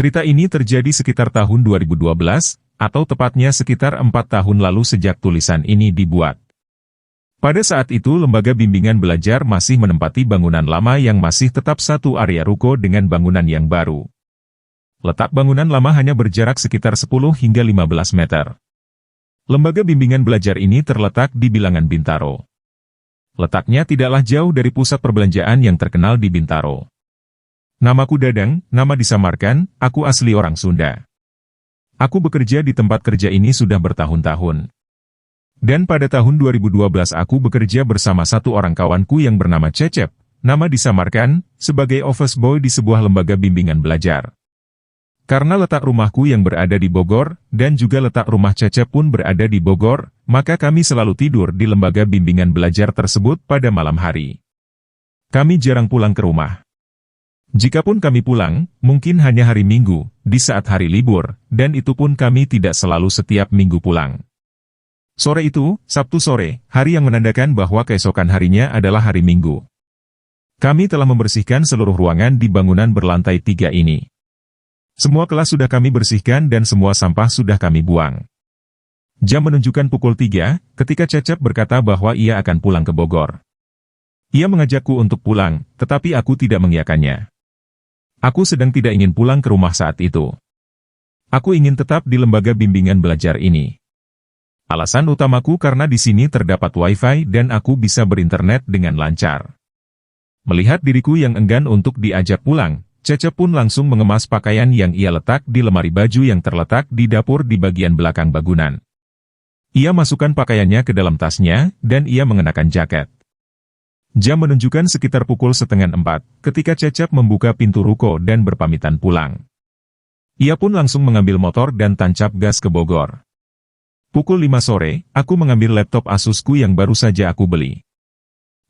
Cerita ini terjadi sekitar tahun 2012, atau tepatnya sekitar 4 tahun lalu sejak tulisan ini dibuat. Pada saat itu lembaga bimbingan belajar masih menempati bangunan lama yang masih tetap satu area ruko dengan bangunan yang baru. Letak bangunan lama hanya berjarak sekitar 10 hingga 15 meter. Lembaga bimbingan belajar ini terletak di bilangan Bintaro. Letaknya tidaklah jauh dari pusat perbelanjaan yang terkenal di Bintaro. Namaku Dadang, nama disamarkan, aku asli orang Sunda. Aku bekerja di tempat kerja ini sudah bertahun-tahun. Dan pada tahun 2012 aku bekerja bersama satu orang kawanku yang bernama Cecep, nama disamarkan, sebagai office boy di sebuah lembaga bimbingan belajar. Karena letak rumahku yang berada di Bogor, dan juga letak rumah Cecep pun berada di Bogor, maka kami selalu tidur di lembaga bimbingan belajar tersebut pada malam hari. Kami jarang pulang ke rumah. Jikapun kami pulang, mungkin hanya hari Minggu, di saat hari libur, dan itu pun kami tidak selalu setiap minggu pulang. Sore itu, Sabtu sore, hari yang menandakan bahwa keesokan harinya adalah hari Minggu. Kami telah membersihkan seluruh ruangan di bangunan berlantai 3 ini. Semua kelas sudah kami bersihkan dan semua sampah sudah kami buang. Jam menunjukkan pukul 3, ketika Cecep berkata bahwa ia akan pulang ke Bogor. Ia mengajakku untuk pulang, tetapi aku tidak mengiyakannya. Aku sedang tidak ingin pulang ke rumah saat itu. Aku ingin tetap di lembaga bimbingan belajar ini. Alasan utamaku karena di sini terdapat wifi dan aku bisa berinternet dengan lancar. Melihat diriku yang enggan untuk diajak pulang, Cecep pun langsung mengemas pakaian yang ia letak di lemari baju yang terletak di dapur di bagian belakang bangunan. Ia masukkan pakaiannya ke dalam tasnya, dan ia mengenakan jaket. Jam menunjukkan sekitar pukul 3:30, ketika Cecep membuka pintu ruko dan berpamitan pulang. Ia pun langsung mengambil motor dan tancap gas ke Bogor. Pukul 5 sore, aku mengambil laptop Asusku yang baru saja aku beli.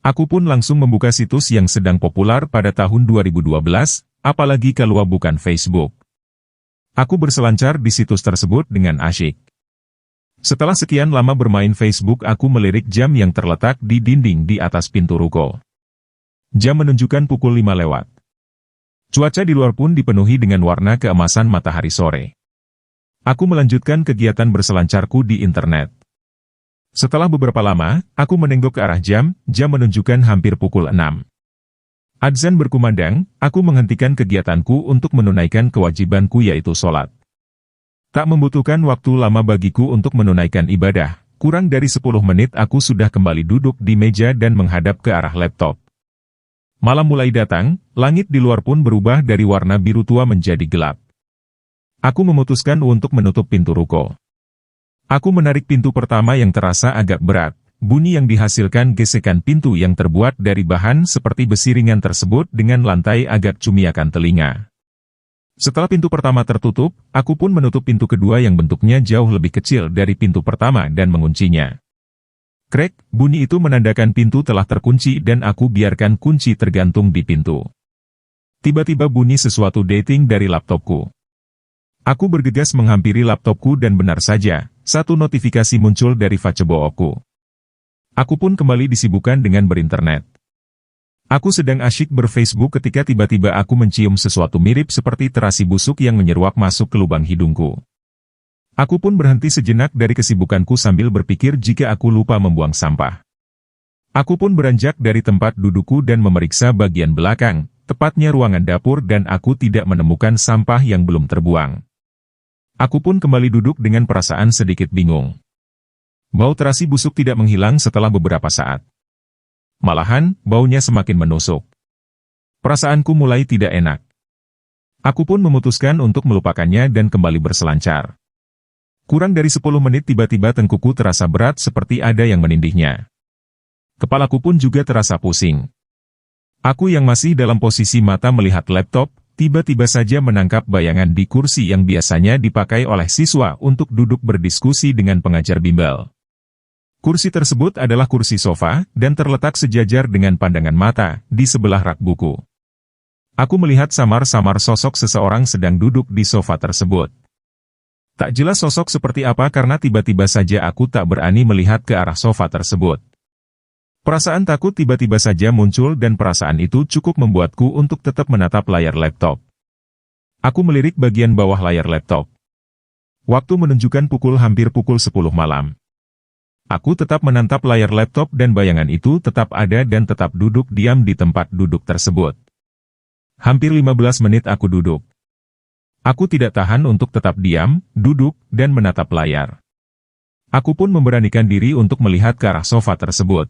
Aku pun langsung membuka situs yang sedang populer pada tahun 2012, apalagi kalau bukan Facebook. Aku berselancar di situs tersebut dengan asyik. Setelah sekian lama bermain Facebook, aku melirik jam yang terletak di dinding di atas pintu ruko. Jam menunjukkan pukul 5 lewat. Cuaca di luar pun dipenuhi dengan warna keemasan matahari sore. Aku melanjutkan kegiatan berselancarku di internet. Setelah beberapa lama, aku menengok ke arah jam menunjukkan hampir pukul 6. Adzan berkumandang, aku menghentikan kegiatanku untuk menunaikan kewajibanku yaitu sholat. Tak membutuhkan waktu lama bagiku untuk menunaikan ibadah, kurang dari 10 menit aku sudah kembali duduk di meja dan menghadap ke arah laptop. Malam mulai datang, langit di luar pun berubah dari warna biru tua menjadi gelap. Aku memutuskan untuk menutup pintu ruko. Aku menarik pintu pertama yang terasa agak berat. Bunyi yang dihasilkan gesekan pintu yang terbuat dari bahan seperti besi ringan tersebut dengan lantai agak cumiakan telinga. Setelah pintu pertama tertutup, aku pun menutup pintu kedua yang bentuknya jauh lebih kecil dari pintu pertama dan menguncinya. Krek, bunyi itu menandakan pintu telah terkunci dan aku biarkan kunci tergantung di pintu. Tiba-tiba bunyi sesuatu dating dari laptopku. Aku bergegas menghampiri laptopku dan benar saja, satu notifikasi muncul dari facebookku. Aku pun kembali disibukkan dengan berinternet. Aku sedang asyik berfacebook ketika tiba-tiba aku mencium sesuatu mirip seperti terasi busuk yang menyeruak masuk ke lubang hidungku. Aku pun berhenti sejenak dari kesibukanku sambil berpikir jika aku lupa membuang sampah. Aku pun beranjak dari tempat dudukku dan memeriksa bagian belakang, tepatnya ruangan dapur dan aku tidak menemukan sampah yang belum terbuang. Aku pun kembali duduk dengan perasaan sedikit bingung. Bau terasi busuk tidak menghilang setelah beberapa saat. Malahan, baunya semakin menusuk. Perasaanku mulai tidak enak. Aku pun memutuskan untuk melupakannya dan kembali berselancar. Kurang dari 10 menit tiba-tiba tengkuku terasa berat seperti ada yang menindihnya. Kepalaku pun juga terasa pusing. Aku yang masih dalam posisi mata melihat laptop, tiba-tiba saja menangkap bayangan di kursi yang biasanya dipakai oleh siswa untuk duduk berdiskusi dengan pengajar bimbel. Kursi tersebut adalah kursi sofa, dan terletak sejajar dengan pandangan mata, di sebelah rak buku. Aku melihat samar-samar sosok seseorang sedang duduk di sofa tersebut. Tak jelas sosok seperti apa karena tiba-tiba saja aku tak berani melihat ke arah sofa tersebut. Perasaan takut tiba-tiba saja muncul dan perasaan itu cukup membuatku untuk tetap menatap layar laptop. Aku melirik bagian bawah layar laptop. Waktu menunjukkan hampir pukul 10 malam. Aku tetap menatap layar laptop dan bayangan itu tetap ada dan tetap duduk diam di tempat duduk tersebut. Hampir 15 menit aku duduk. Aku tidak tahan untuk tetap diam, duduk, dan menatap layar. Aku pun memberanikan diri untuk melihat ke arah sofa tersebut.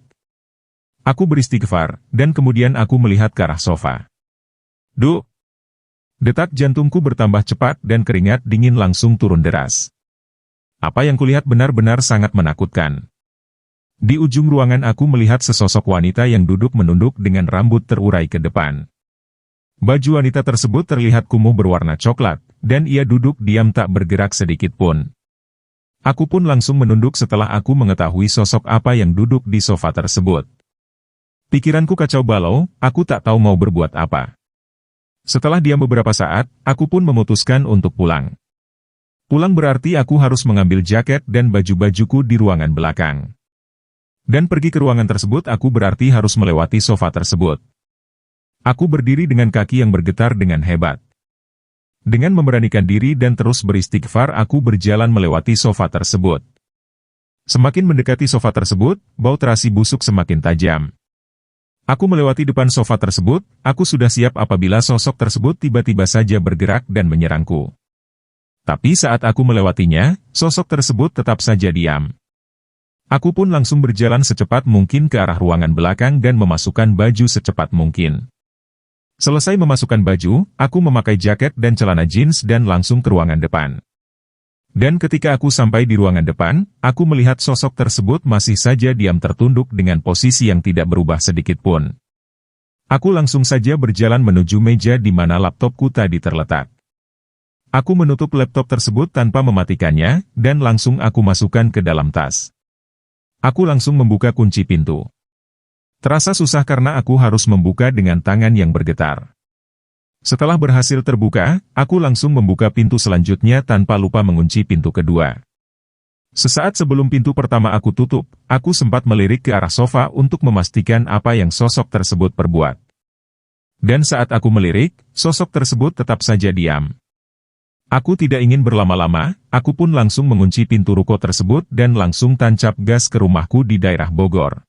Aku beristighfar, dan kemudian aku melihat ke arah sofa. Duh! Detak jantungku bertambah cepat dan keringat dingin langsung turun deras. Apa yang kulihat benar-benar sangat menakutkan. Di ujung ruangan aku melihat sesosok wanita yang duduk menunduk dengan rambut terurai ke depan. Baju wanita tersebut terlihat kumuh berwarna coklat, dan ia duduk diam tak bergerak sedikit pun. Aku pun langsung menunduk setelah aku mengetahui sosok apa yang duduk di sofa tersebut. Pikiranku kacau balau, aku tak tahu mau berbuat apa. Setelah diam beberapa saat, aku pun memutuskan untuk pulang. Pulang berarti aku harus mengambil jaket dan baju-bajuku di ruangan belakang. Dan pergi ke ruangan tersebut aku berarti harus melewati sofa tersebut. Aku berdiri dengan kaki yang bergetar dengan hebat. Dengan memberanikan diri dan terus beristighfar aku berjalan melewati sofa tersebut. Semakin mendekati sofa tersebut, bau terasi busuk semakin tajam. Aku melewati depan sofa tersebut, aku sudah siap apabila sosok tersebut tiba-tiba saja bergerak dan menyerangku. Tapi saat aku melewatinya, sosok tersebut tetap saja diam. Aku pun langsung berjalan secepat mungkin ke arah ruangan belakang dan memasukkan baju secepat mungkin. Selesai memasukkan baju, aku memakai jaket dan celana jeans dan langsung ke ruangan depan. Dan ketika aku sampai di ruangan depan, aku melihat sosok tersebut masih saja diam tertunduk dengan posisi yang tidak berubah sedikit pun. Aku langsung saja berjalan menuju meja di mana laptopku tadi terletak. Aku menutup laptop tersebut tanpa mematikannya, dan langsung aku masukkan ke dalam tas. Aku langsung membuka kunci pintu. Terasa susah karena aku harus membuka dengan tangan yang bergetar. Setelah berhasil terbuka, aku langsung membuka pintu selanjutnya tanpa lupa mengunci pintu kedua. Sesaat sebelum pintu pertama aku tutup, aku sempat melirik ke arah sofa untuk memastikan apa yang sosok tersebut perbuat. Dan saat aku melirik, sosok tersebut tetap saja diam. Aku tidak ingin berlama-lama, aku pun langsung mengunci pintu ruko tersebut dan langsung tancap gas ke rumahku di daerah Bogor.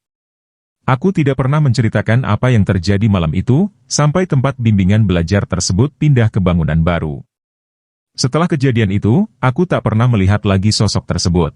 Aku tidak pernah menceritakan apa yang terjadi malam itu, sampai tempat bimbingan belajar tersebut pindah ke bangunan baru. Setelah kejadian itu, aku tak pernah melihat lagi sosok tersebut.